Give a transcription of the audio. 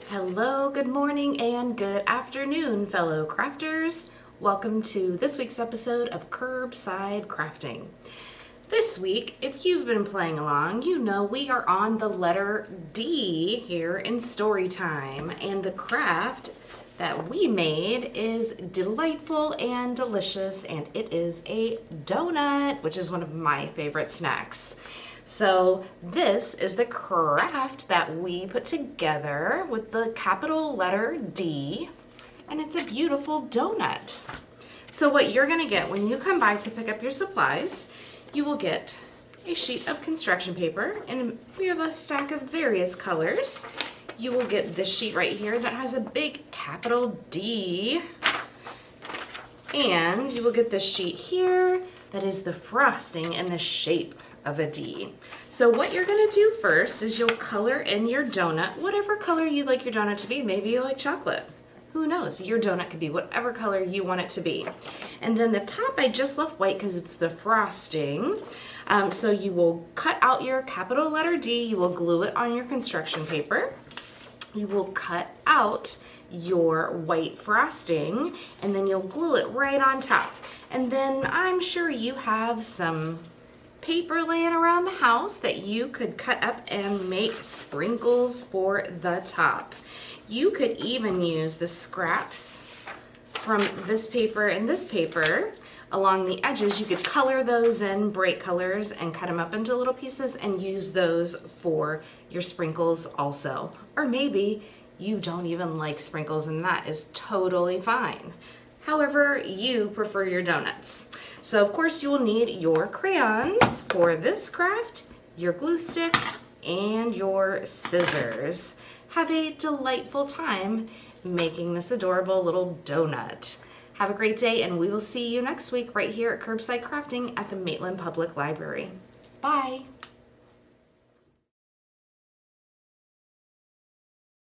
Hello, good morning, and good afternoon, fellow crafters. Welcome to this week's episode of Curbside Crafting. This week, if you've been playing along, you know we are on the letter D here in story time, and the craft that we made is delightful and delicious, and it is a donut, which is one of my favorite snacks. So this is the craft that we put together with the capital letter D, and it's a beautiful donut. So what you're gonna get when you come by to pick up your supplies, you will get a sheet of construction paper, and we have a stack of various colors. You will get this sheet right here that has a big capital D, and you will get this sheet here that is the frosting in the shape of a D. So what you're gonna do first is you'll color in your donut, whatever color you'd like your donut to be. Maybe you like chocolate. Who knows? Your donut could be whatever color you want it to be. And then the top I just left white because it's the frosting. So you will cut out your capital letter D, you will glue it on your construction paper. You will cut out your white frosting, and then you'll glue it right on top. And then I'm sure you have some paper laying around the house that you could cut up and make sprinkles for the top. You could even use the scraps from this paper and this paper along the edges. You could color those in bright colors and cut them up into little pieces and use those for your sprinkles also. Or maybe you don't even like sprinkles, and that is totally fine. However you prefer your donuts. So of course you will need your crayons for this craft, your glue stick, and your scissors. Have a delightful time making this adorable little donut. Have a great day, and we will see you next week right here at Curbside Crafting at the Maitland Public Library. Bye.